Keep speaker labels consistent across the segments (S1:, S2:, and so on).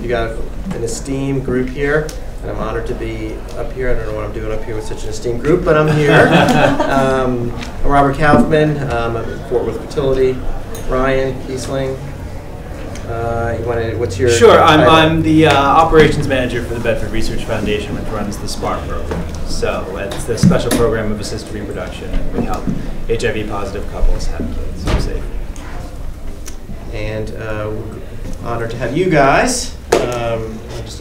S1: You got an esteemed group here, and I'm honored to be up here. I don't know what I'm doing up here with such an esteemed group, but I'm here. I'm Robert Kaufmann. I'm at Fort Worth Fertility. Ryan Kiessling. What's your
S2: Sure, I'm the operations manager for the Bedford Research Foundation, which runs the SPAR program. So it's the special program of assisted reproduction, and we help HIV positive couples have kids safe.
S1: And honored to have you guys.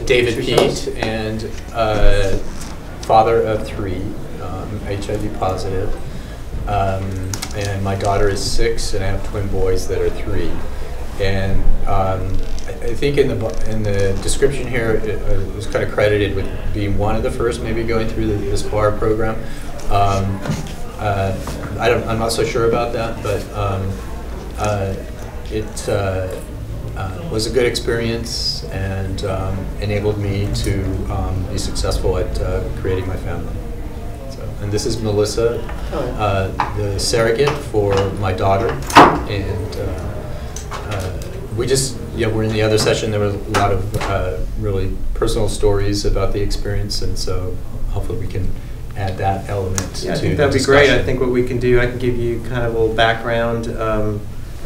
S3: David Pete, and father of 3, HIV positive. And my daughter is 6, and I have twin boys that are 3. And I think in the description here, it was kind of credited with being one of the first, maybe going through the SPAR program. I'm not so sure about that, but it was a good experience and enabled me to be successful at creating my family. And this is Melissa, the surrogate for my daughter, and we're in the other session. There was a lot of really personal stories about the experience, and so hopefully we can add that element to
S1: I think that'd be great. I think what we can do, I can give you kind of a little background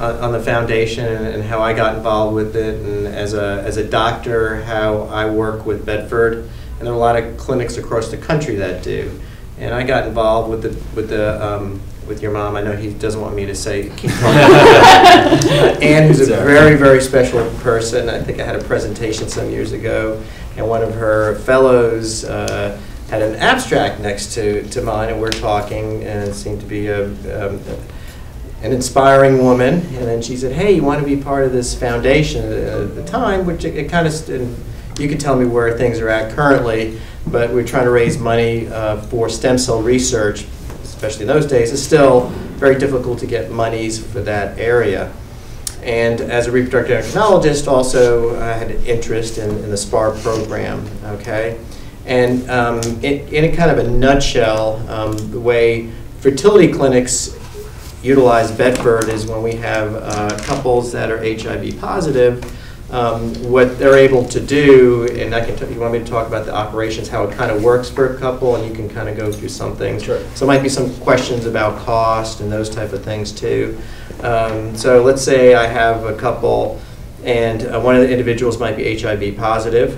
S1: on the foundation and how I got involved with it, and as a doctor, how I work with Bedford, and there are a lot of clinics across the country that do. And I got involved with your mom. I know he doesn't want me to say. Anne, who's a very, very special person. I think I had a presentation some years ago, and one of her fellows had an abstract next to mine, and we're talking, and it seemed to be an inspiring woman. And then she said, "Hey, you want to be part of this foundation?" At the time, which it kind of, you could tell me where things are at currently. But we're trying to raise money for stem cell research, especially in those days. It's still very difficult to get monies for that area. And as a reproductive endocrinologist, also I had an interest in the SPAR program, okay? And in a kind of a nutshell, the way fertility clinics utilize Bedford is when we have couples that are HIV positive, what they're able to do, and you want me to talk about the operations, how it kind of works for a couple, and you can kind of go through some things.
S3: Sure.
S1: So there might be some questions about cost and those type of things too. So let's say I have a couple, and one of the individuals might be HIV positive.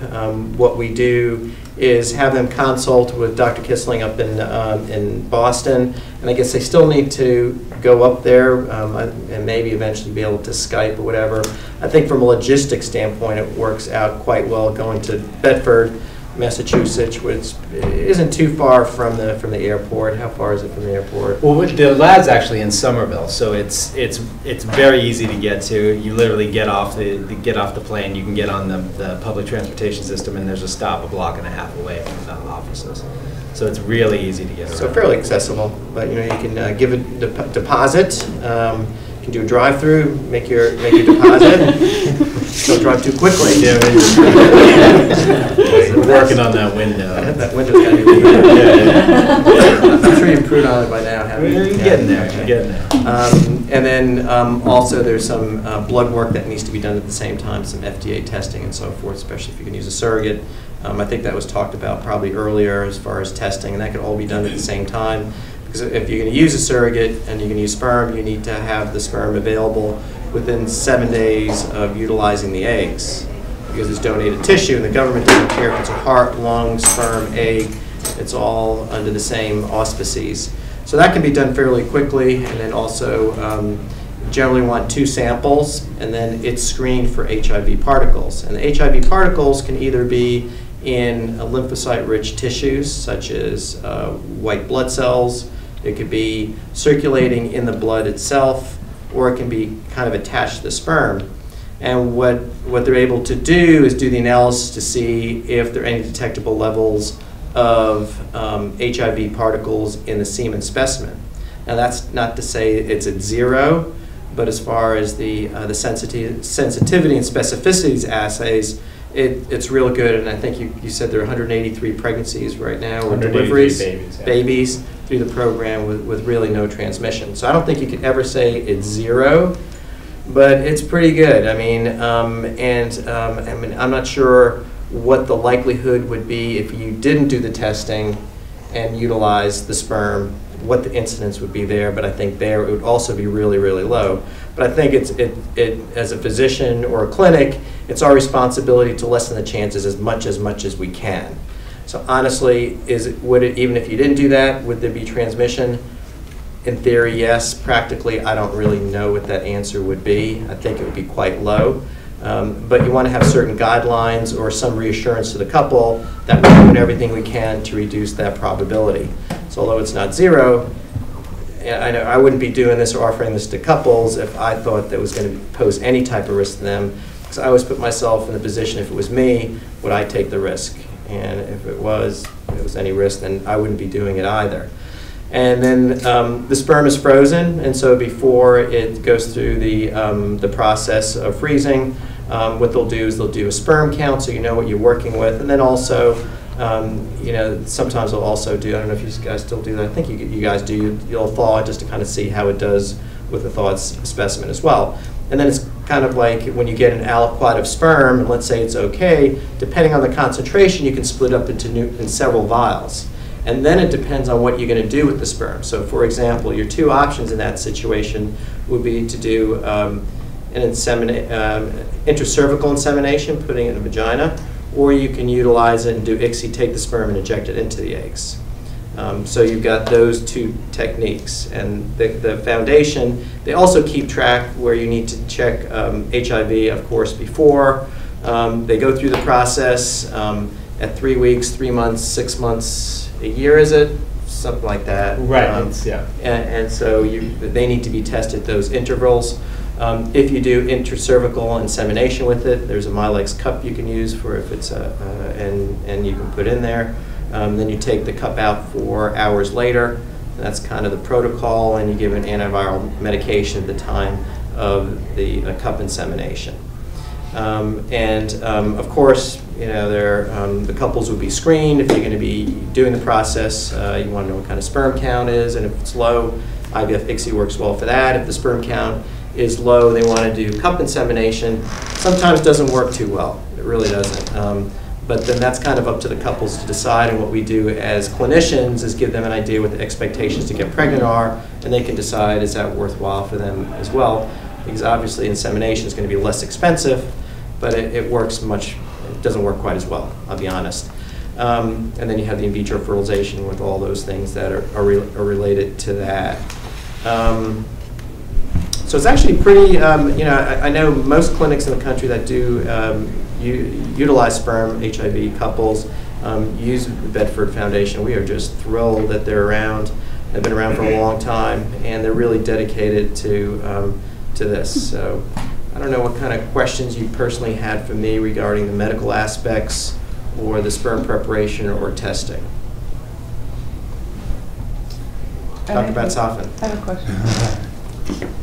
S1: What we do is have them consult with Dr. Kiessling up in Boston, and I guess they still need to go up there and maybe eventually be able to Skype or whatever. I think from a logistics standpoint, it works out quite well going to Bedford, Massachusetts, which isn't too far from the airport. How far is it from the airport?
S2: Well, the lab's actually in Somerville, so it's very easy to get to. You literally get off the plane. You can get on the public transportation system, and there's a stop a block and a half away from the offices. So it's really easy to get around.
S1: So fairly accessible, but you can give a deposit. You can do a drive-through, make your deposit. Don't drive too quickly.
S2: Yeah, we're working on that window.
S1: That window's got to be legal. I'm sure you've improved on it by now, haven't you?
S2: We're getting there. We're getting there.
S1: And then also there's some blood work that needs to be done at the same time, some FDA testing and so forth, especially if you can use a surrogate. I think that was talked about probably earlier as far as testing, and that could all be done at the same time. Because if you're going to use a surrogate and you're going to use sperm, you need to have the sperm available within 7 days of utilizing the eggs. Because it's donated tissue, and the government doesn't care if it's a heart, lung, sperm, egg. It's all under the same auspices. So that can be done fairly quickly, and then also generally want 2 samples, and then it's screened for HIV particles. And the HIV particles can either be in lymphocyte-rich tissues, such as white blood cells. It could be circulating in the blood itself, or it can be kind of attached to the sperm. And what they're able to do is do the analysis to see if there are any detectable levels of HIV particles in the semen specimen. Now that's not to say it's at 0, but as far as the sensitivity and specificity assays, it's real good. And I think you said there are 183 pregnancies right now, or deliveries, babies through the program with really no transmission. So I don't think you could ever say it's 0, but it's pretty good. I mean, I mean, I'm not sure what the likelihood would be if you didn't do the testing and utilize the sperm, what the incidence would be there, but I think there it would also be really, really low. But I think as a physician or a clinic, it's our responsibility to lessen the chances as much as we can. So honestly, would it, even if you didn't do that, would there be transmission? In theory, yes. Practically, I don't really know what that answer would be. I think it would be quite low. But you want to have certain guidelines or some reassurance to the couple that we're doing everything we can to reduce that probability. So although it's not zero, I know I wouldn't be doing this or offering this to couples if I thought that was going to pose any type of risk to them. Because I always put myself in the position, if it was me, would I take the risk? And if it was any risk, then I wouldn't be doing it either. And then the sperm is frozen, and so before it goes through the process of freezing, what they'll do is they'll do a sperm count so you know what you're working with, and then also, you know, sometimes they'll also do, I don't know if you guys still do that, I think you guys do, you'll thaw it just to kind of see how it does with the thawed specimen as well. And then it's kind of like when you get an aliquot of sperm, and let's say it's okay, depending on the concentration, you can split up into several vials. And then it depends on what you're going to do with the sperm. So for example, your two options in that situation would be to do an intracervical insemination, putting it in the vagina, or you can utilize it and do ICSI, take the sperm and inject it into the eggs. So you've got those two techniques. And the foundation, they also keep track where you need to check HIV, of course, before. They go through the process at 3 weeks, 3 months, 6 months, a year, is it? Something like that.
S2: Right, yeah.
S1: And so they need to be tested those intervals. If you do intracervical insemination with it, there's a Milex cup you can use for if it's and you can put in there. Then you take the cup out 4 hours later. That's kind of the protocol, and you give an antiviral medication at the time of the cup insemination. Of course, you know, the couples would be screened. If you're going to be doing the process, you want to know what kind of sperm count is, and if it's low, IVF ICSI works well for that. If the sperm count is low, they want to do cup insemination. Sometimes doesn't work too well. It really doesn't. But then that's kind of up to the couples to decide, and what we do as clinicians is give them an idea what the expectations to get pregnant are, and they can decide is that worthwhile for them as well, because obviously insemination is going to be less expensive, but it works it doesn't work quite as well, I'll be honest. And then you have the in vitro fertilization with all those things that are related to that. So it's actually pretty, you know, I know most clinics in the country that do utilize sperm HIV couples use the Bedford Foundation. We are just thrilled that they're around. They've been around for a long time, and they're really dedicated to this. So I don't know what kind of questions you personally had for me regarding the medical aspects or the sperm preparation or testing. Dr. Batsofen.
S4: I have a question.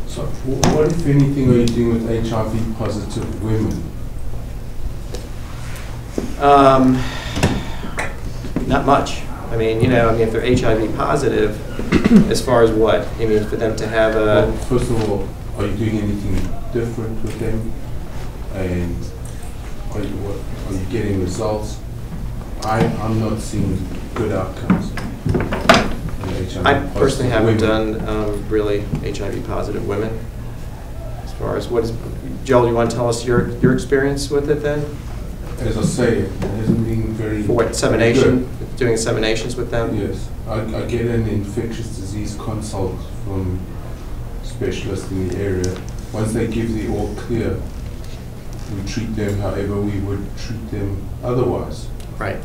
S5: So what, if anything, are you doing with HIV positive women?
S1: Not much. I mean, you know, if they're HIV positive, as far as what? I mean, for them to have a...
S5: Well, first of all, are you doing anything different with them? And are you getting results? I'm not seeing good outcomes.
S1: I personally haven't done really HIV positive women. As far as what is, Joel, you want to tell us your experience with it then?
S5: As I say, it hasn't been very...
S1: For what, insemination? Doing inseminations with them?
S5: Yes. I get an infectious disease consult from specialists in the area. Once they give the all clear, we treat them however we would treat them otherwise.
S1: Right.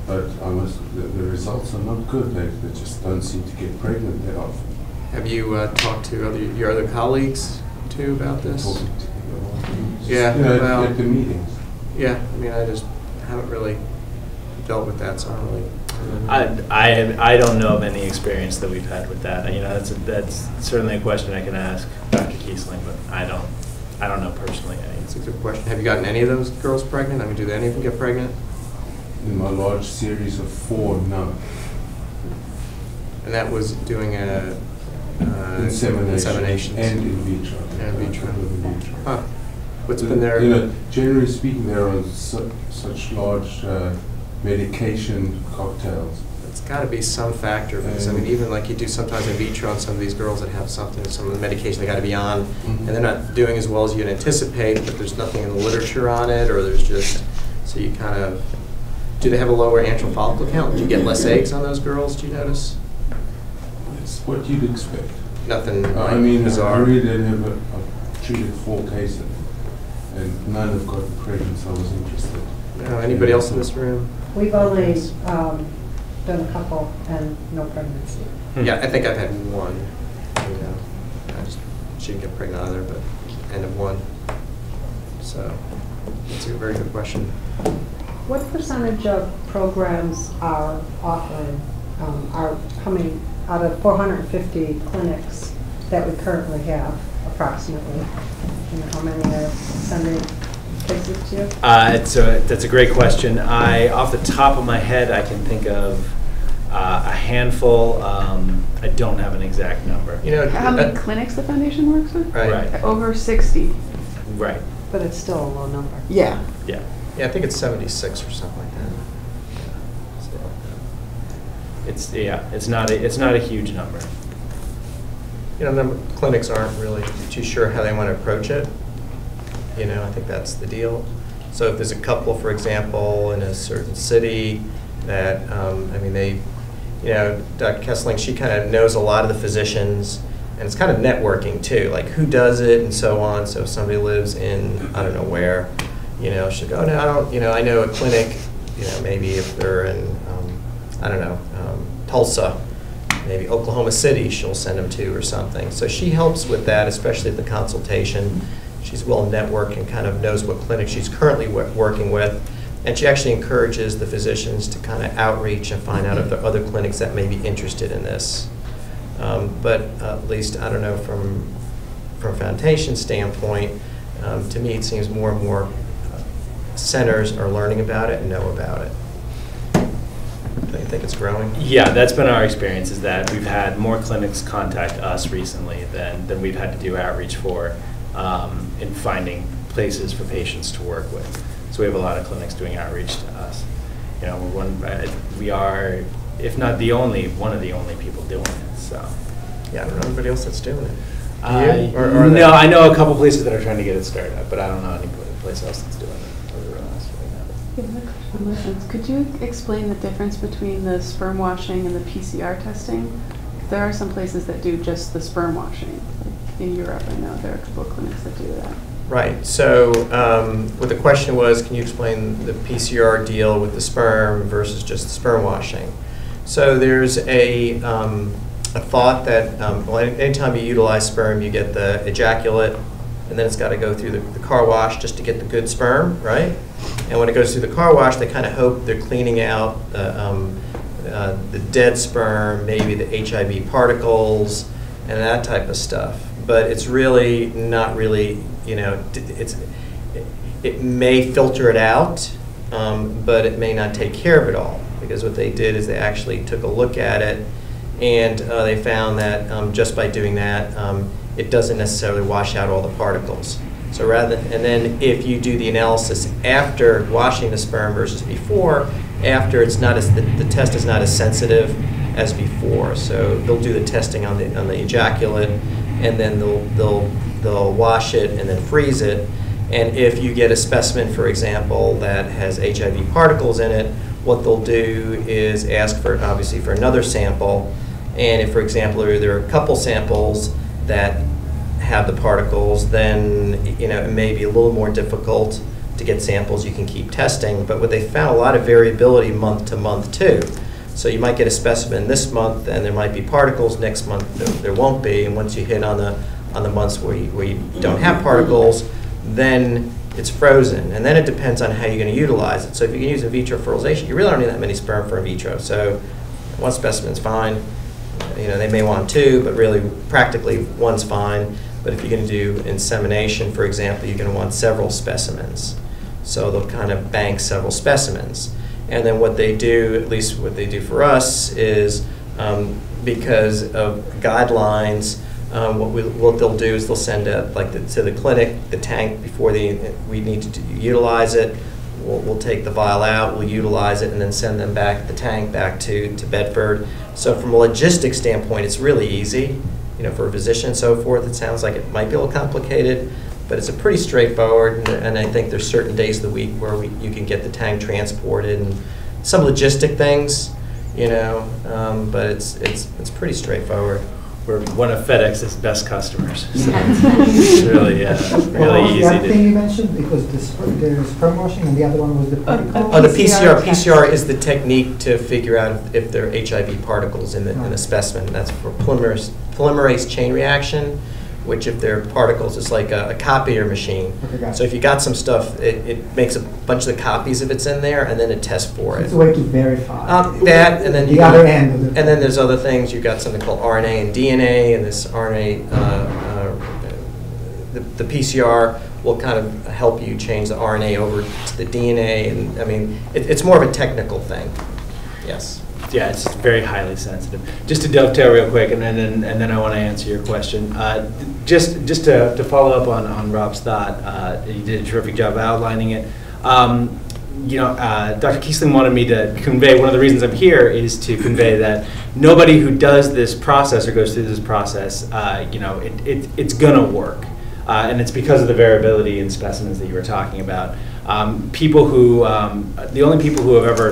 S5: But the results are not good. They just don't seem to get pregnant that often.
S1: Have you talked to your other colleagues too about this?
S5: Talking to them.
S1: Yeah,
S5: you know,
S1: well,
S5: at the meetings.
S1: Yeah, I mean, I just haven't really dealt with that, so I don't really.
S2: I don't know of any experience that we've had with that. You know, that's certainly a question I can ask Dr. Kiessling, but I don't know personally.
S1: That's a good question. Have you gotten any of those girls pregnant? I mean, do any of them get pregnant?
S5: In my large series of 4, no.
S1: And that was doing a
S5: insemination and in vitro.
S1: And in vitro.
S5: In vitro.
S1: Huh. What's been there?
S5: You know, generally speaking, there are such large medication cocktails.
S1: It's got to be some factor, because I mean, even like you do sometimes in vitro on some of these girls that have something, some of the medication they got to be on, and they're not doing as well as you'd anticipate, but there's nothing in the literature on it, or there's just, so you kind of, do they have a lower antral follicle count? Do you get less eggs on those girls, do you notice?
S5: It's what you'd expect.
S1: Nothing like
S5: I mean,
S1: bizarre.
S5: I really didn't have I've treated 4 cases, and none have gotten pregnant, so I was interested.
S1: Anybody else in this room?
S4: We've only done a couple and no pregnancy.
S1: Yeah, I think I've had one. You know, she didn't get pregnant either, but end of one. So that's a very good question.
S4: What percentage of programs are offering, are coming out of 450 clinics that we currently have, approximately? You know, how many are sending cases to you?
S2: That's a great question. Off the top of my head, I can think of a handful. I don't have an exact number.
S1: You know,
S6: how many clinics the foundation works with?
S1: Right.
S6: Over 60.
S2: Right.
S4: But it's still a low number.
S6: Yeah.
S2: Yeah.
S1: Yeah, I think it's 76 or something like that.
S2: It's not a huge number.
S1: You know, clinics aren't really too sure how they want to approach it. You know, I think that's the deal. So if there's a couple, for example, in a certain city that, I mean, they, you know, Dr. Kiessling, she kind of knows a lot of the physicians, and it's kind of networking too, like who does it and so on. So if somebody lives in, I don't know where, you know, she'll go, no, I don't, you know, I know a clinic, you know, maybe if they're in, I don't know, Tulsa, maybe Oklahoma City, she'll send them to or something. So she helps with that, especially at the consultation. She's well networked and kind of knows what clinic she's currently working with. And she actually encourages the physicians to kind of outreach and find out if there are other clinics that may be interested in this. But at least, I don't know, from a foundation standpoint, to me it seems more and more centers are learning about it and know about it. Do you think it's growing?
S2: Yeah, that's been our experience, is that we've had more clinics contact us recently than we've had to do outreach for in finding places for patients to work with. So we have a lot of clinics doing outreach to us. You know, we are, if not the only, one of the only people doing it. So.
S1: Yeah, I don't know anybody else that's doing it.
S2: No, I know a couple places that are trying to get it started up, but I don't know any place else that's doing it other than us right now.
S6: Could you explain the difference between the sperm washing and the PCR testing? There are some places that do just the sperm washing. Like in Europe, I know there are a couple of clinics that do that.
S1: Right. So what the question was, can you explain the PCR deal with the sperm versus just the sperm washing? So there's a thought that well, anytime you utilize sperm, you get the ejaculate, and then it's got to go through the car wash just to get the good sperm, right? And when it goes through the car wash, they kind of hope they're cleaning out the dead sperm, maybe the HIV particles, and that type of stuff. But it's really not really, you know, it may filter it out, but it may not take care of it all. Because what they did is they actually took a look at it, and they found that just by doing that, it doesn't necessarily wash out all the particles. So rather, and then if you do the analysis after washing the sperm versus before, after it's not as the test is not as sensitive as before. So they'll do the testing on the ejaculate, and then they'll wash it and then freeze it. And if you get a specimen, for example, that has HIV particles in it, what they'll do is ask for, obviously, for another sample. And if, for example, there are a couple samples that have the particles, then you know it may be a little more difficult to get samples you can keep testing. But what they found, a lot of variability month to month too. So you might get a specimen this month, and there might be particles. Next month, there won't be. And once you hit on the months where you don't have particles, then it's frozen. And then it depends on how you're going to utilize it. So if you can use in vitro fertilization, you really don't need that many sperm for in vitro. So one specimen's fine. You know, they may want 2, but really, practically, 1's fine. But if you're going to do insemination, for example, you're going to want several specimens. So they'll kind of bank several specimens. And then what they do, at least what they do for us, is because of guidelines. What they'll do is they'll send to the clinic the tank before we need to utilize it. We'll take the vial out, we'll utilize it, and then send them back the tank back to Bedford. So from a logistics standpoint, it's really easy. For a physician and so forth, it sounds like it might be a little complicated, but it's a pretty straightforward. And I think there's certain days of the week where you can get the tank transported and some logistic things, but it's pretty straightforward.
S2: We're one of FedEx's best customers. So it's really, really easy
S7: The other
S2: to.
S7: thing you mentioned, because the sperm washing and the other one was the particle.
S1: Oh, the
S6: PCR
S1: PCR.
S6: test.
S1: PCR is the technique to figure out if there are HIV particles in the specimen. That's for polymerase chain reaction, which if there are particles, it's like a copier machine.
S7: Okay, got it.
S1: So if you got some stuff, it makes a bunch of the copies if it's in there, and then it tests for
S7: It's
S1: it.
S7: a way to verify.
S1: That, and then
S7: the other end of
S1: and then there's other things. You've got something called RNA and DNA, and this RNA, the PCR will kind of help you change the RNA over to the DNA, and I mean, it's more of a technical thing. Yes.
S2: Yeah, it's very highly sensitive. Just to dovetail real quick, and then I want to answer your question. Just to follow up on Rob's thought, you did a terrific job outlining it. Dr. Kiessling wanted me to convey, one of the reasons I'm here is to convey that nobody who does this process or goes through this process, it's going to work. And it's because of the variability in specimens that you were talking about. People who, the only people who have ever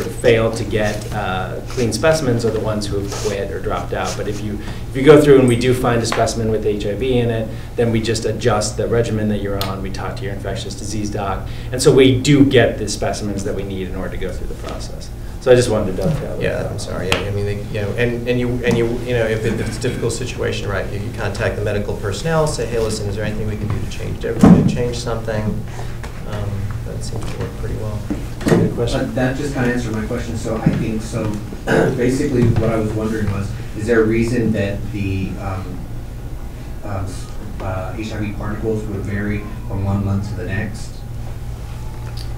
S2: failed to get clean specimens are the ones who have quit or dropped out. But if you go through and we do find a specimen with HIV in it, then we just adjust the regimen that you're on. We talk to your infectious disease doc, and so we do get the specimens that we need in order to go through the process. So I just wanted to dovetail.
S1: Yeah, I'm sorry. Yeah, I mean, if it's a difficult situation, right? You contact the medical personnel, say, hey, listen, is there anything we can do to change something? That seems to work pretty well.
S2: Good question.
S8: That just kind of answered my question. So I think so. Basically, what I was wondering was, is there a reason that the HIV particles would vary from 1 month to the next?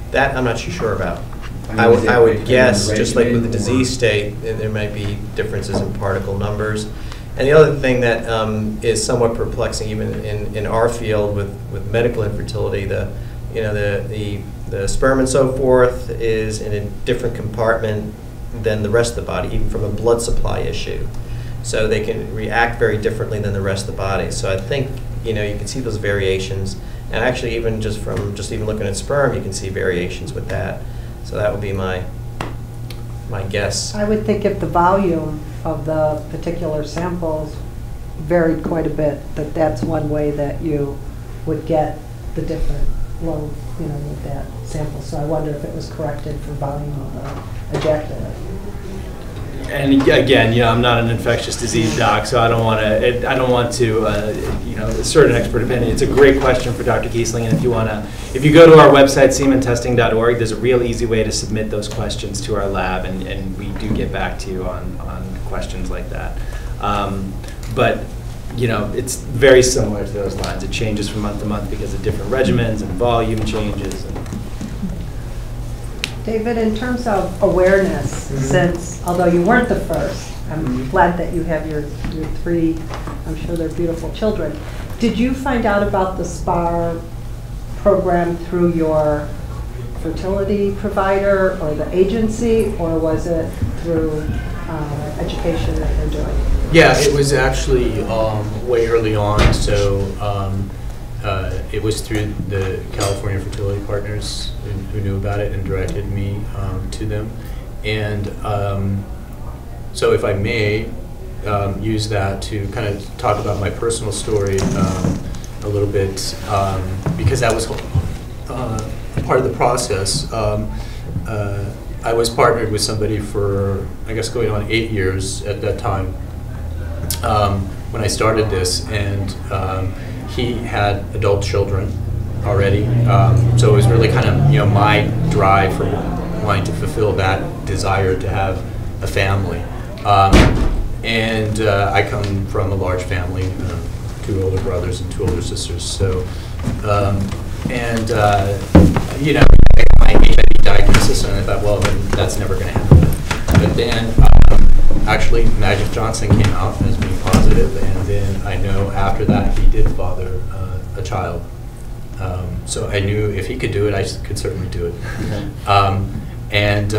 S1: That I'm not too sure about.
S8: I mean,
S1: I would guess,
S8: the
S1: just like with the
S8: regimen
S1: disease state, there might be differences in particle numbers. And the other thing that is somewhat perplexing, even in our field with medical infertility, the sperm and so forth is in a different compartment than the rest of the body, even from a blood supply issue. So they can react very differently than the rest of the body. So I think you can see those variations, and actually even even looking at sperm, you can see variations with that. So that would be my guess.
S4: I would think if the volume of the particular samples varied quite a bit, that's one way that you would get the different load, with that sample. So I wonder if it was corrected for volume of the ejaculate.
S2: And again, I'm not an infectious disease doc, so I don't want to assert an expert opinion. It's a great question for Dr. Kiessling, and if you go to our website, sementesting.org, there's a real easy way to submit those questions to our lab, and we do get back to you on questions like that. But it's very similar to those lines. It changes from month to month because of different regimens and volume changes.
S4: David, in terms of awareness, since although you weren't the first, I'm glad that you have your 3, I'm sure they're beautiful children. Did you find out about the SPAR program through your fertility provider or the agency, or was it through education that you're doing?
S3: Yeah, it was actually way early on. So it was through the California Fertility Partners who knew about it and directed me to them. And so if I may use that to kind of talk about my personal story a little bit, because that was part of the process. I was partnered with somebody for, I guess, going on 8 years at that time when I started this, and he had adult children already, so it was really kind of my drive for wanting to fulfill that desire to have a family. And I come from a large family, 2 older brothers and 2 older sisters. So, my HIV diagnosis, and I thought, well, then that's never going to happen. But then actually, Magic Johnson came out as being positive, and then I know after that he did father a child. So I knew if he could do it, I could certainly do it. And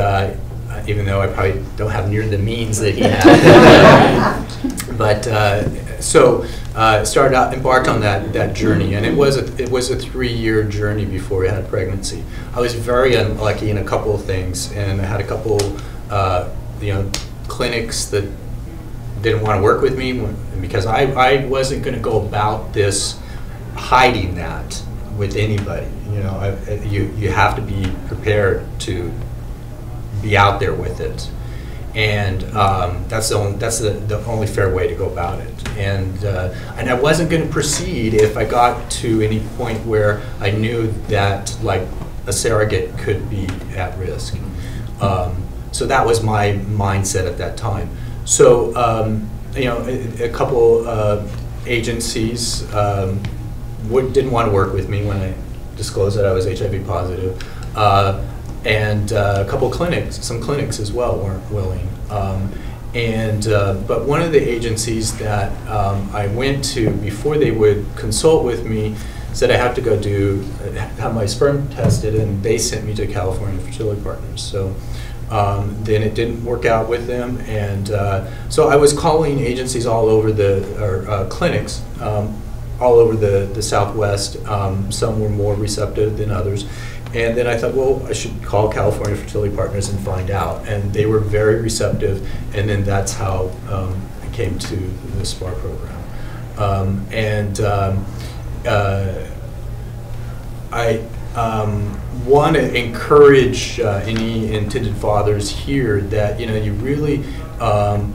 S3: even though I probably don't have near the means that he had. But embarked on that journey, and it was a 3-year journey before we had a pregnancy. I was very unlucky in a couple of things, and I had a couple, clinics that didn't want to work with me because I wasn't going to go about this hiding that with anybody. You have to be prepared to be out there with it. And that's the only fair way to go about it. And I wasn't going to proceed if I got to any point where I knew that like a surrogate could be at risk. So that was my mindset at that time. So a couple agencies didn't want to work with me when I disclosed that I was HIV positive. And a couple clinics, some clinics as well weren't willing. But one of the agencies that I went to before they would consult with me said I have to go have my sperm tested, and they sent me to California Fertility Partners. So then it didn't work out with them, and so I was calling agencies all over clinics all over the Southwest. Some were more receptive than others. And then I thought, well, I should call California Fertility Partners and find out. And they were very receptive, and then that's how I came to the SPAR program. I want to encourage any intended fathers here that, you really, and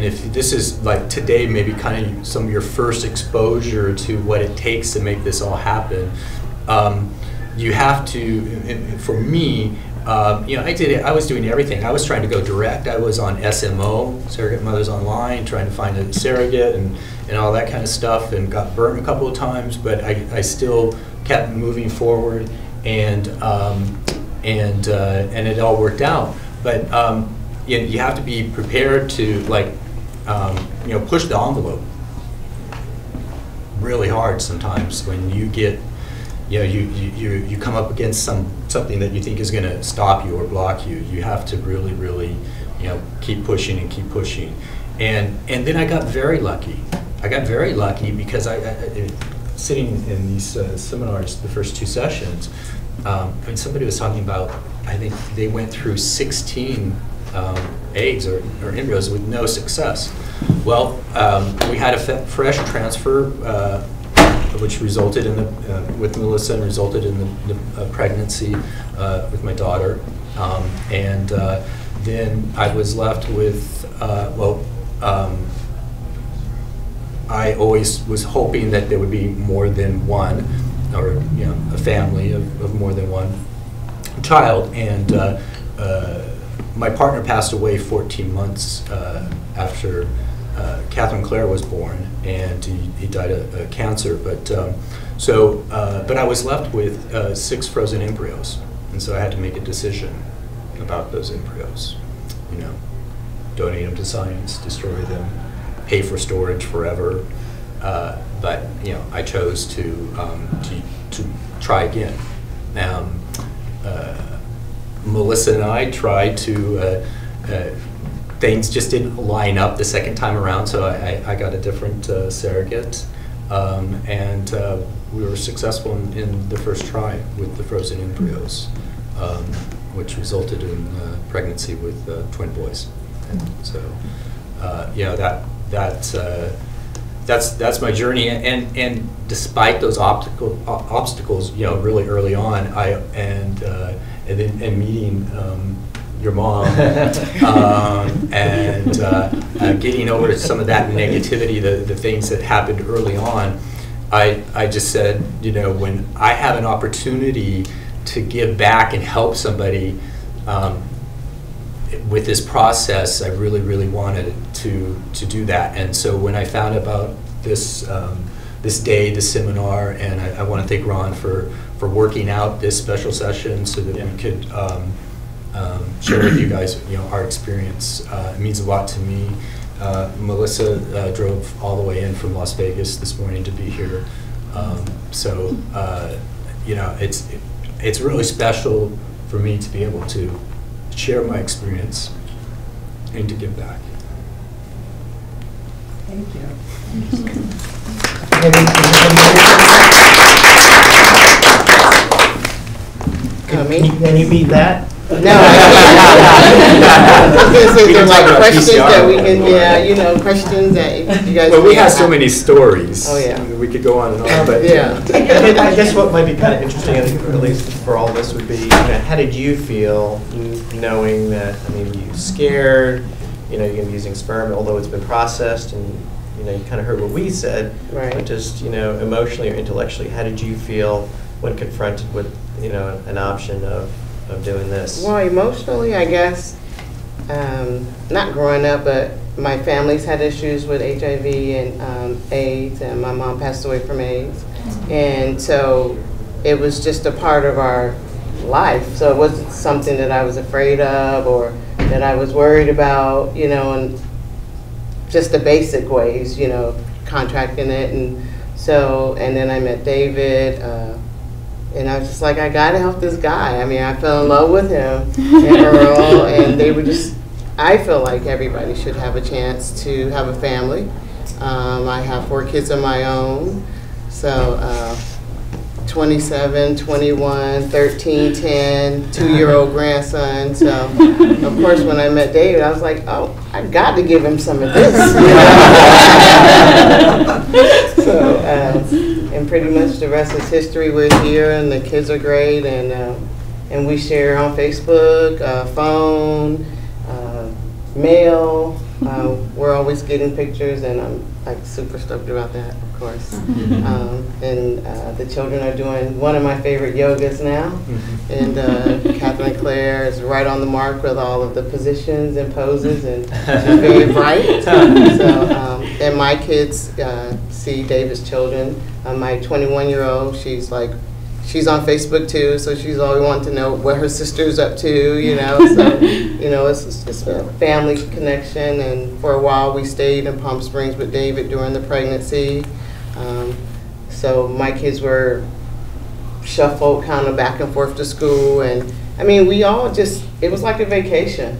S3: if this is like today, maybe kind of some of your first exposure to what it takes to make this all happen, you have to, for me, I was doing everything. I was trying to go direct. I was on SMO, Surrogate Mothers Online, trying to find a surrogate and all that kind of stuff, and got burnt a couple of times, but I still kept moving forward, and it all worked out. But you have to be prepared to push the envelope really hard sometimes when you get you come up against something that you think is going to stop you or block you. You have to really, really, keep pushing and keep pushing. And then I got very lucky. I got very lucky because I sitting in these seminars, the first 2 sessions, when somebody was talking about, I think they went through 16 eggs or embryos with no success. Well, we had a fresh transfer, which resulted in with Melissa, and resulted in the pregnancy with my daughter. Then I was left with, I always was hoping that there would be more than one, or a family of more than one child. And my partner passed away 14 months after Catherine Claire was born, and he died of cancer. But I was left with 6 frozen embryos, and so I had to make a decision about those embryos. Donate them to science, destroy them, pay for storage forever. But I chose to try again. Melissa and I tried to. Things just didn't line up the second time around, so I got a different surrogate, and we were successful in the first try with the frozen embryos, which resulted in pregnancy with twin boys. And so, that's my journey. And despite those obstacles, really early on, and then meeting. Your mom, and getting over some of that negativity, the things that happened early on, I just said, when I have an opportunity to give back and help somebody with this process, I really, really wanted to do that. And so when I found about this day, this seminar, and I want to thank Ron for working out this special session so that we could share with you guys, our experience. It means a lot to me. Melissa drove all the way in from Las Vegas this morning to be here. It's really special for me to be able to share my experience and to give back.
S4: Thank you.
S9: Can you beat that?
S10: No, I was going to say, there like questions that we can, questions that you guys.
S3: Well, we have so many stories.
S10: Oh, yeah.
S3: We could go on and on, but.
S10: Yeah.
S9: I guess what might be kind of interesting, I think, at least for all of us, would be, how did you feel knowing that, you scared, you're going to be using sperm, although it's been processed, and, you kind of heard what we said,
S10: right.
S9: But just, emotionally or intellectually, how did you feel when confronted with, an option of doing this?
S10: Well, emotionally, I guess, not growing up, but my family's had issues with HIV and AIDS, and my mom passed away from AIDS. And so it was just a part of our life. So it wasn't something that I was afraid of or that I was worried about, in just the basic ways, contracting it. And then I met David, and I was just like, I gotta help this guy. I fell in love with him and Earl, and they were just, I feel like everybody should have a chance to have a family. I have 4 kids of my own, so 27, 21, 13, 10, 2-year-old grandson. So, of course, when I met David, I was like, oh, I got to give him some of this. So, and pretty much the rest is history. We're here, and the kids are great, and we share on Facebook, phone, mail. We're always getting pictures, and I'm super stoked about that, of course. And the children are doing one of my favorite yogas now, and Catherine Claire is right on the mark with all of the positions and poses, and she's very bright. So, and my kids see David's children. My 21-year-old, she's on Facebook too, so she's always wanting to know what her sister's up to, So, it's just a family connection. And for a while, we stayed in Palm Springs with David during the pregnancy. So my kids were shuffled kind of back and forth to school, and we all just, it was like a vacation,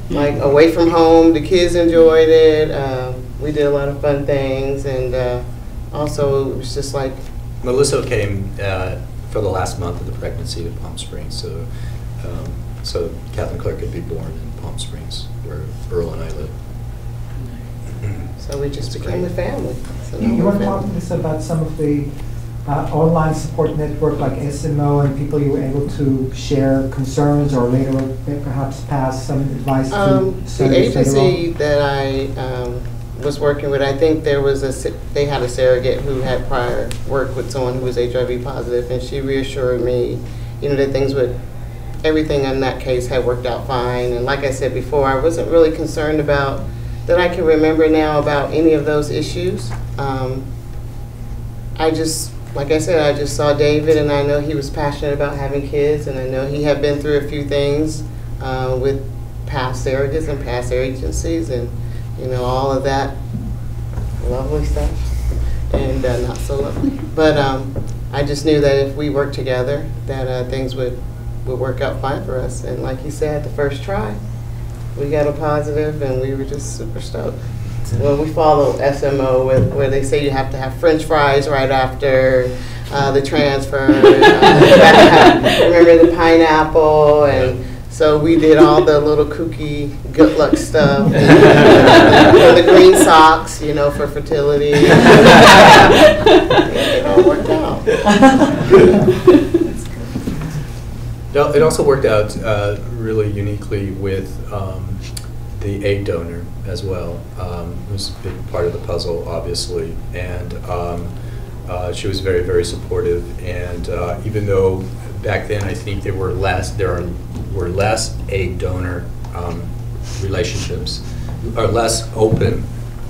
S10: like away from home. The kids enjoyed it. We did a lot of fun things, and also it was just like.
S3: Melissa came for the last month of the pregnancy to Palm Springs, so Catherine Clark could be born in Palm Springs, where Earl and I live.
S10: So we just became a family. So
S7: You want to talk to us about some of the online support network like SMO and people you were able to share concerns or later perhaps pass some advice to?
S10: The agency that I was working with, I think they had a surrogate who had prior work with someone who was HIV positive, and she reassured me, that everything in that case had worked out fine. And like I said before, I wasn't really concerned about, that I can remember now, about any of those issues. Like I said, I just saw David, and I know he was passionate about having kids, and I know he had been through a few things with past surrogates and past agencies, and all of that lovely stuff, and not so lovely. But I just knew that if we worked together, that things would work out fine for us. And like you said, the first try, we got a positive, and we were just super stoked. Well, we follow SMO where they say you have to have French fries right after the transfer. Remember the pineapple, and so we did all the little kooky good luck stuff, and the green socks, for fertility. It all worked out.
S3: It also worked out really uniquely with the egg donor as well, who's a big part of the puzzle, obviously, and she was very, very supportive. And even though back then I think there were less egg donor relationships, or less open.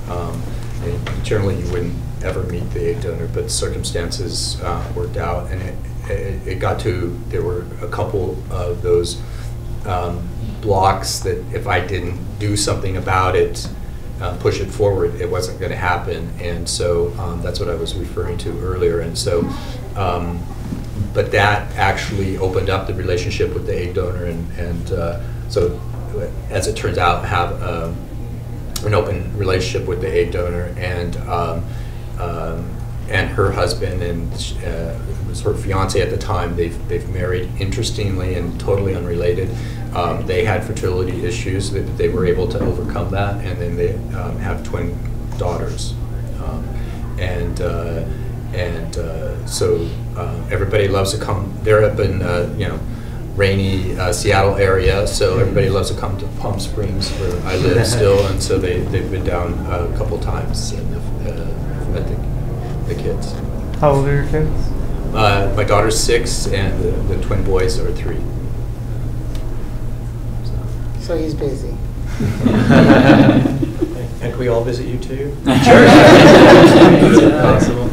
S3: And generally, you wouldn't ever meet the egg donor, but circumstances worked out, and it got to, there were a couple of those blocks that if I didn't do something about it, push it forward, it wasn't going to happen. And so that's what I was referring to earlier. And so, but that actually opened up the relationship with the egg donor, and so as it turns out, have an open relationship with the egg donor, and her husband, and it was her fiance at the time. They've married. Interestingly and totally unrelated, they had fertility issues. That they were able to overcome that, and then they have twin daughters, so everybody loves to come. They're up in rainy Seattle area, so everybody loves to come to Palm Springs where I live still, and so they've been down a couple times and met the kids.
S11: How old are your kids?
S3: My daughter's 6 and the twin boys are 3.
S10: So he's busy.
S1: And can we all visit you too?
S3: Sure.
S1: Possible.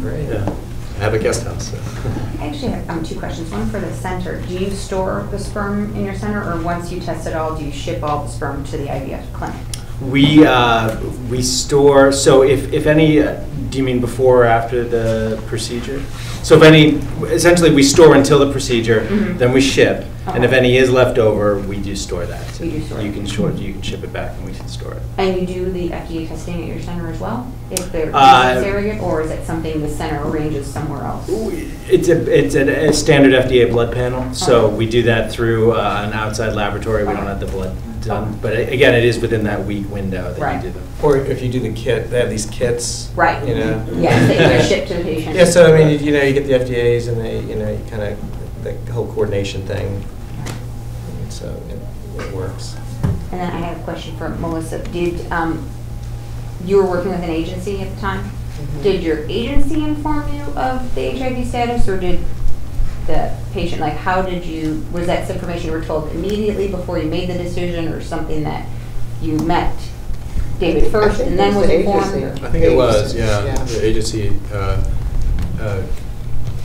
S1: Great.
S3: Yeah. I have a guest house. So.
S12: I actually have 2 questions. One for the center. Do you store the sperm in your center, or once you test it all, do you ship all the sperm to the IVF clinic?
S2: We store, so if any, do you mean before or after the procedure? So if any, essentially we store until the procedure, then we ship, and if any is left over, we do store that.
S12: You do store
S2: you
S12: it.
S2: can you can ship it back and we can store it.
S12: And you do the FDA testing at your center as well? If they're using surrogate, or is it something the center arranges somewhere else?
S2: It's a standard FDA blood panel, so we do that through an outside laboratory. We don't have the blood done, but again, it is within that week window that you do them.
S1: Or if you do the kit, they have these kits.
S12: Right.
S1: You know.
S12: Yes, that you're shipped to the patient.
S1: Yeah. So I mean, you get the FDAs, and they, you kind of the whole coordination thing. And so it works.
S12: And then I have a question for Melissa. Did you were working with an agency at the time? Did your agency inform you of the HIV status, or did the patient, like, how did you, was that information you were told immediately before you made the decision, or something that you met David first and then was informed?
S3: I think it was, yeah. The agency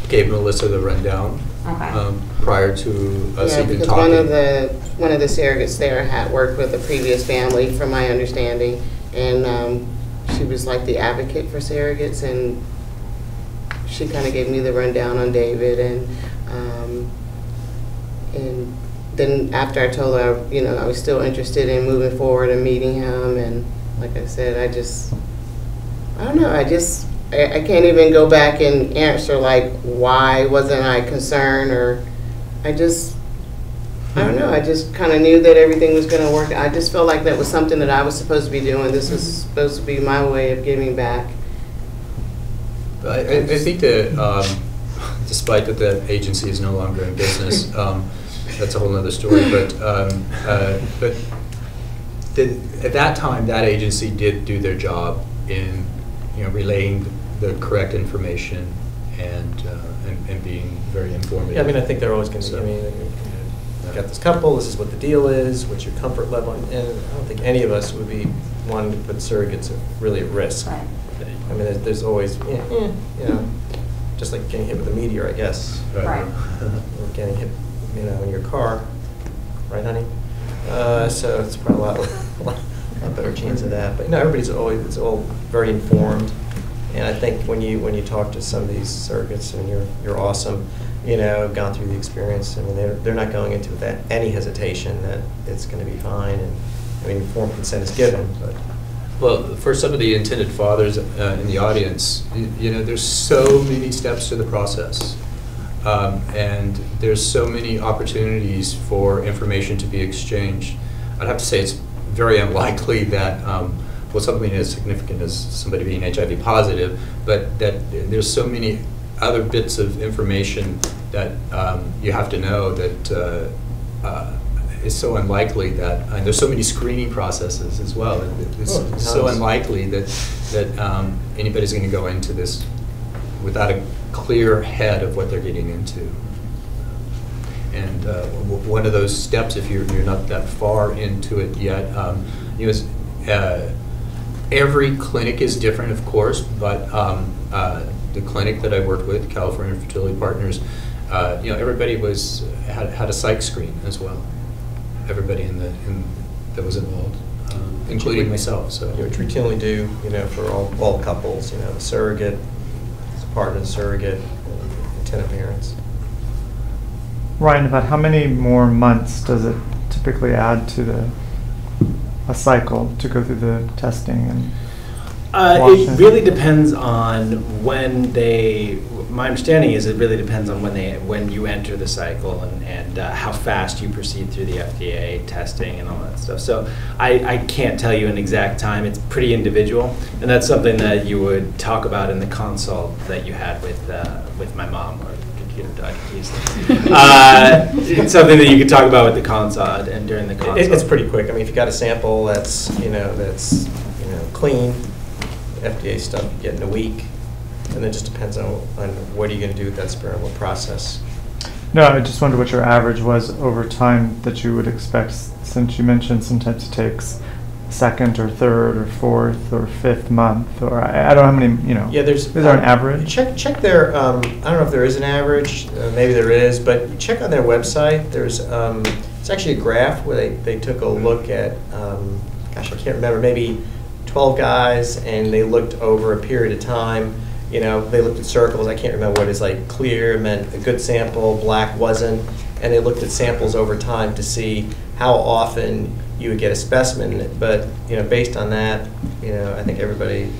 S3: gave Melissa the rundown prior to us even
S10: because
S3: talking.
S10: one of the surrogates there had worked with a previous family, from my understanding, and she was like the advocate for surrogates, and she kind of gave me the rundown on David, and then after I told her, I was still interested in moving forward and meeting him, and like I said, I don't know, I can't even go back and answer like why wasn't I concerned, or I don't know, I just kind of knew that everything was going to work. I just felt like that was something that I was supposed to be doing. This was supposed to be my way of giving back.
S3: I think that despite that the agency is no longer in business, that's a whole other story. But at that time, that agency did do their job in relaying the correct information and being very informative.
S1: Yeah, I mean, I think they're always going to. I mean, you've got this couple. This is what the deal is. What's your comfort level? And I don't think any of us would be wanting to put surrogates really at risk.
S12: Right.
S1: I mean, there's always, just like getting hit with a meteor, I guess.
S12: Right.
S1: Or getting hit, in your car, right, honey? So it's probably a lot better chance of that. But it's all very informed. And I think when you talk to some of these surrogates, I mean, you're awesome. Gone through the experience. I mean, they're not going into it with any hesitation that it's going to be fine. And I mean, informed consent is given, but.
S3: Well, for some of the intended fathers in the audience, there's so many steps to the process, and there's so many opportunities for information to be exchanged. I'd have to say it's very unlikely that, something as significant as somebody being HIV positive, but that there's so many other bits of information that you have to know that it's so unlikely that, and there's so many screening processes as well. It's so unlikely that anybody's going to go into this without a clear head of what they're getting into. And one of those steps, if you're not that far into it yet, is every clinic is different, of course, but the clinic that I worked with, California Fertility Partners, everybody had a psych screen as well. Everybody that was involved, including myself. So
S1: which routinely do, for all couples, a surrogate, partner surrogate, intended parents.
S11: Ryan, about how many more months does it typically add to a cycle to go through the testing and
S2: it really depends on when my understanding is it really depends on when you enter the cycle and how fast you proceed through the FDA testing and all that stuff. So I can't tell you an exact time. It's pretty individual, and that's something that you would talk about in the consult that you had with my mom or Dr. Kiessling. It's something that you could talk about with the consult and during the consult.
S1: It's pretty quick. I mean, if you got a sample that's clean, FDA stuff you get in a week, and it just depends on what are you going to do with that sperm, what process.
S11: No, I just wonder what your average was over time that you would expect, since you mentioned sometimes it takes second or third or fourth or fifth month, or I don't know how many,
S1: Yeah, is
S11: there an average?
S1: Check their, I don't know if there is an average, maybe there is, but check on their website. There's, it's actually a graph where they took a look at, gosh, I can't remember, maybe 12 guys, and they looked over a period of time. They looked at circles. I can't remember what is like clear meant a good sample, black wasn't, and they looked at samples over time to see how often you would get a specimen. But based on that, I think everybody,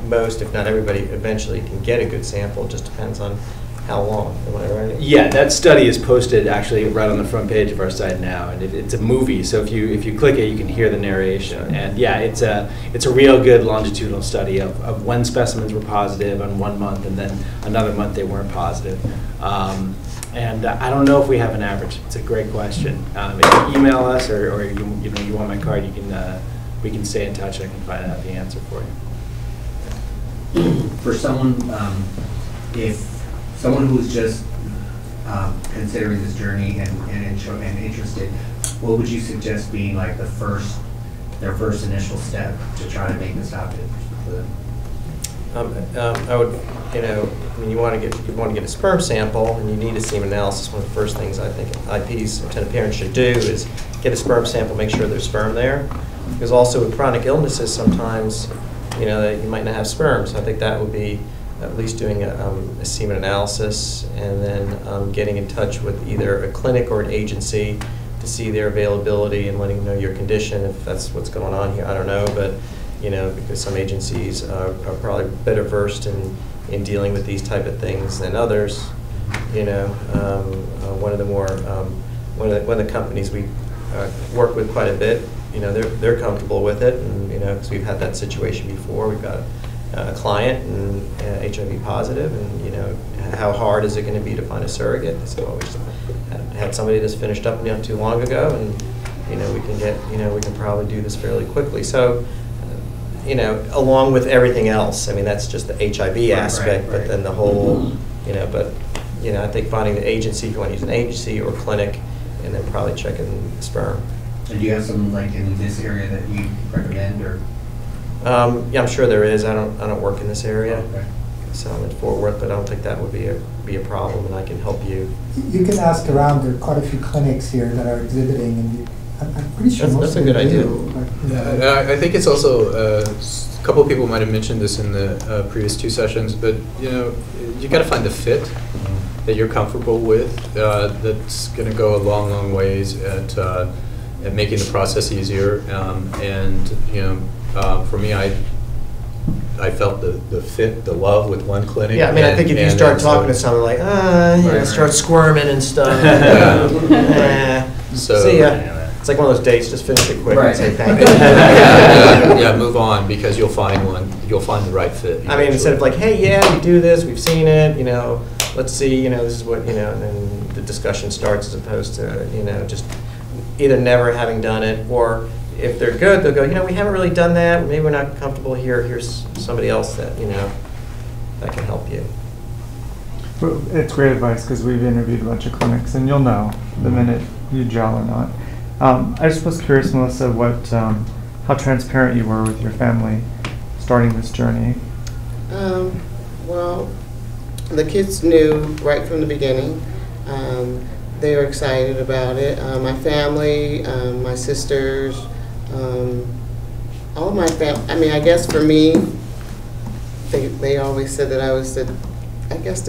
S1: most if not everybody, eventually can get a good sample. It just depends on how long. Am I right?
S2: Yeah, that study is posted actually right on the front page of our site now, and it's a movie. So if you click it, you can hear the narration. And yeah, it's a real good longitudinal study of when specimens were positive on 1 month, and then another month they weren't positive. And I don't know if we have an average. It's a great question. If you email us or you want my card, we can stay in touch. I can find out the answer for you.
S8: For someone, if someone who's just considering this journey and interested, what would you suggest being like their first initial step to try to make this happen?
S1: I would, you want to get a sperm sample, and you need a semen analysis. One of the first things I think IPs, intended parents, should do is get a sperm sample, make sure there's sperm there. Because also with chronic illnesses, sometimes, that you might not have sperm. So I think that would be at least doing a semen analysis, and then getting in touch with either a clinic or an agency to see their availability and letting them know your condition, if that's what's going on here. I don't know, but because some agencies are probably better versed in dealing with these type of things than others. One of the companies we work with quite a bit, they're comfortable with it, and because we've had that situation before. We've got a client and HIV positive, and how hard is it going to be to find a surrogate? So we just had somebody that's finished up not too long ago, and we can probably do this fairly quickly. So along with everything else, I mean that's just the HIV aspect, but then the whole, I think finding the agency, if you want to use an agency or clinic, and then probably checking the sperm.
S8: And do you have some like in this area that you recommend, or?
S1: Yeah, I'm sure there is. I don't work in this area,
S8: Okay.
S1: so I'm in Fort Worth, but I don't think that would be a problem, and I can help you.
S7: You can ask around. There are quite a few clinics here that are exhibiting, and I'm pretty sure
S1: That's
S7: most
S1: a good
S7: of them
S1: idea.
S7: do.
S3: I think it's also, a couple of people might have mentioned this in the previous 2 sessions, but you got to find the fit that you're comfortable with. That's going to go a long ways at making the process easier. For me, I felt the fit, the love with one clinic.
S1: Yeah, I mean, I think if you start talking to someone like, start squirming and stuff.
S3: So,
S1: see ya. It's like one of those dates. Just finish it quick and say thank you.
S3: yeah, move on, because you'll find the right fit.
S1: I mean, instead of like, hey, yeah, we do this, we've seen it, let's see, this is what, and then the discussion starts, as opposed to, just either never having done it, or if they're good, they'll go, we haven't really done that, maybe we're not comfortable here, here's somebody else that, that can help you.
S11: Well, it's great advice, because we've interviewed a bunch of clinics, and you'll know the minute you gel or not. I just was curious, Melissa, how transparent you were with your family starting this journey.
S10: Well, the kids knew right from the beginning. They were excited about it. My family, my sisters, all of my family. I mean, I guess for me, they always said that I was the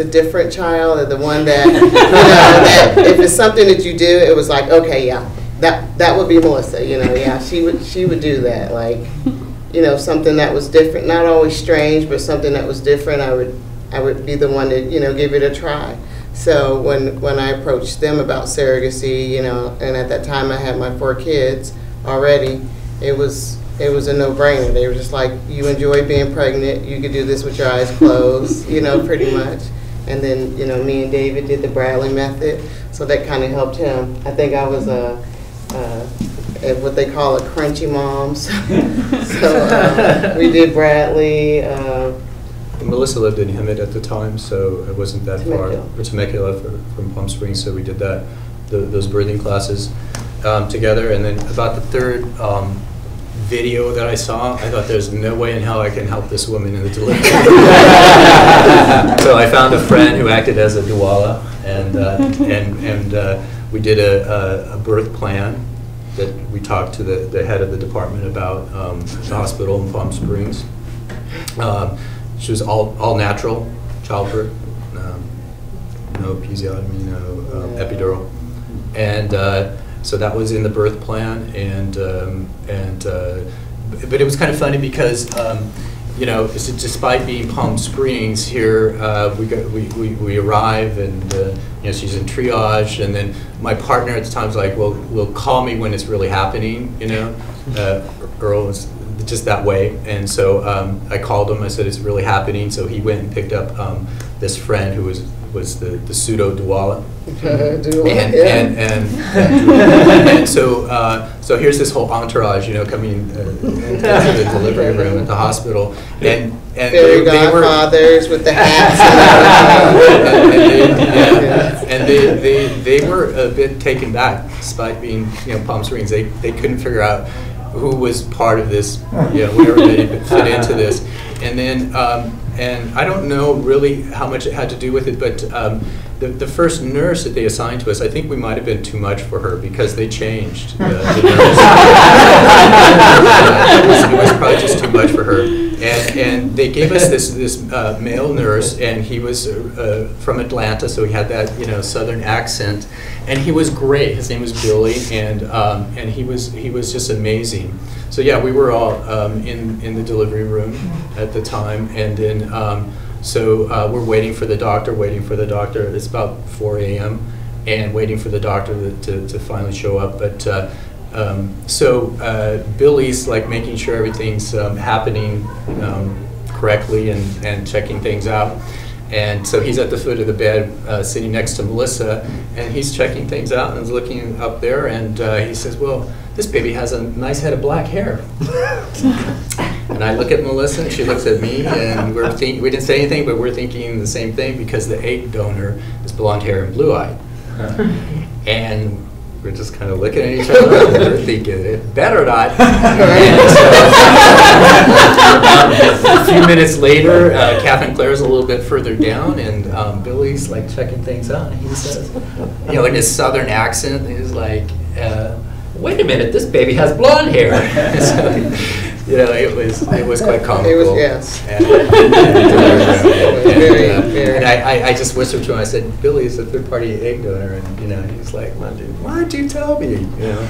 S10: different child, or the one that, you know, that if it's something that you do, it was like, okay, yeah, that would be Melissa, you know, yeah, she would do that, like, you know, something that was different, not always strange, but something that was different, I would be the one to, you know, give it a try. So when I approached them about surrogacy, you know, and at that time I had my 4 kids already, it was a no-brainer. They were just like, you enjoy being pregnant, you could do this with your eyes closed, you know, pretty much. And then, you know, me and David did the Bradley method, so that kind of helped him. I think I was what they call a crunchy mom. So we did Bradley.
S3: Melissa lived in Hemet at the time, so it wasn't that
S10: Temecula.
S3: far. Or Temecula from Palm Springs, so we did those birthing classes together. And then about the third video that I saw, I thought there's no way in hell I can help this woman in the delivery. So I found a friend who acted as a douala, and we did a birth plan that we talked to the head of the department about the hospital in Palm Springs. She was all natural childbirth, no episiotomy, no epidural, and so that was in the birth plan. But it was kind of funny because you know, despite being Palm Springs here, we arrive and you know, she's in triage, and then my partner at the time was like, well, call me when it's really happening, you know. Earl was just that way, and so I called him. I said it's really happening. So he went and picked up this friend who was the pseudo douala, and so here's this whole entourage, you know, coming into the delivery room at the hospital, and
S10: Fairy godfathers with the hats.
S3: And they were a bit taken back, despite being, you know, Palm Springs. They couldn't figure out who was part of this, you know, where they fit into this. And then, and I don't know really how much it had to do with it, but the first nurse that they assigned to us, I think we might have been too much for her because they changed the nurse. It was probably just too much for her. And they gave us this male nurse, and he was from Atlanta, so he had that, you know, southern accent, and he was great. His name was Billy, and he was just amazing. So yeah, we were all in the delivery room at the time, and then so we're waiting for the doctor. It's about 4 a.m. and waiting for the doctor to finally show up. But Billy's like making sure everything's happening correctly and checking things out. And so he's at the foot of the bed, sitting next to Melissa, and he's checking things out and is looking up there, and he says, well, this baby has a nice head of black hair. And I look at Melissa, and she looks at me, and we didn't say anything, but we're thinking the same thing because the egg donor is blonde hair and blue-eyed. And we're just kind of looking at each other, and we're thinking, it better not. A few minutes later, Kath and Claire's a little bit further down, and Billy's like checking things out, and he says, you know, in his southern accent, he's like, wait a minute, this baby has blonde hair. So, you know, it was quite comical.
S10: It was, yes.
S3: And I just whispered to him. I said, "Billy is a third-party egg donor," and you know, he's like, "Why did you tell me?" You know.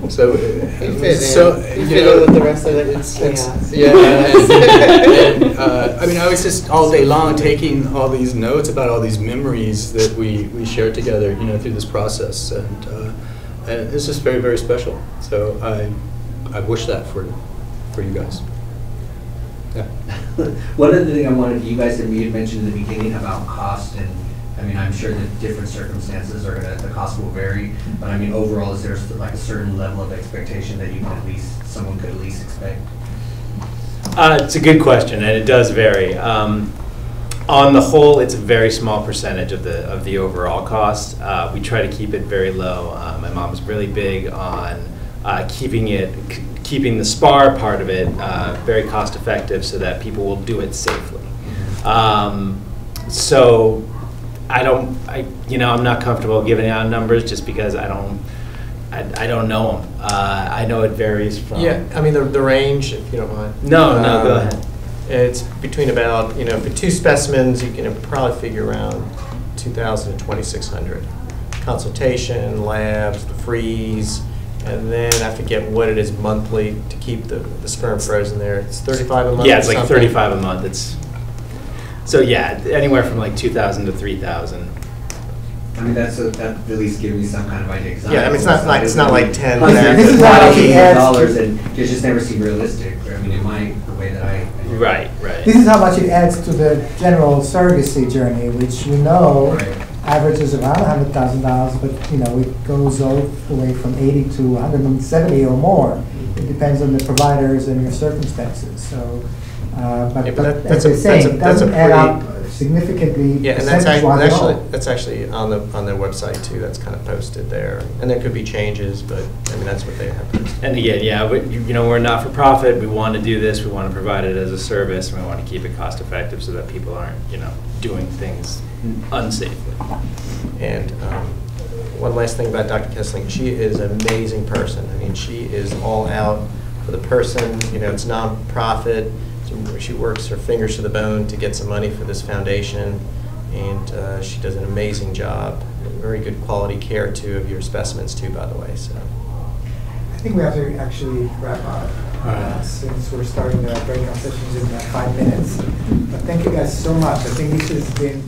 S3: So
S10: he fit in with the rest of the chaos.
S3: Yeah. And I mean, I was just all day long taking all these notes about all these memories that we shared together, you know, through this process, and it's just very, very special. So I wish that for you guys. Yeah.
S8: One other thing I wanted, you guys had mentioned in the beginning about cost, and I mean, I'm sure that different circumstances are the cost will vary, but I mean, overall, is there like a certain level of expectation that someone could at least expect?
S2: It's a good question, and it does vary. On the whole, it's a very small percentage of the overall cost. We try to keep it very low. My mom's really big on keeping the SPAR part of it very cost effective so that people will do it safely. So I'm not comfortable giving out numbers just because I don't know them. I know it varies from.
S9: Yeah, I mean, the range, if you don't mind.
S2: No, go ahead.
S9: It's between about, for 2 specimens, you can probably figure around 2,000 to 2,600. Consultation, labs, the freeze, and then I forget what it is monthly to keep the sperm frozen there. It's 35 a month.
S2: Yeah, it's like
S9: something.
S2: 35 a month. So yeah, anywhere from like 2,000 to 3,000.
S8: I mean, that at least gives me some kind of idea.
S9: Yeah, I mean, it's not like 10.
S7: This is how she adds
S8: dollars, and it just never seemed realistic. I mean, the way that I.
S2: Right.
S7: This is how much it adds to the general surrogacy journey, which we know averages around $100,000, but it goes all the way from 80 to 170 or more. It depends on the providers and your circumstances. So, but as I say, it doesn't add up significantly.
S9: Yeah, and that's actually on their website too. That's kind of posted there, and there could be changes, but I mean that's what they have posted.
S2: And again, we're not for profit. We want to do this. We want to provide it as a service, and we want to keep it cost effective so that people aren't doing things unsafely.
S9: And one last thing about Dr. Kiessling, she is an amazing person. I mean, she is all out for the person. It's nonprofit. She works her fingers to the bone to get some money for this foundation, and she does an amazing job. Very good quality care too of your specimens too, by the way. So
S7: I think we have to actually wrap up since we're starting the breakout sessions in 5 minutes. But thank you guys so much. I think this has been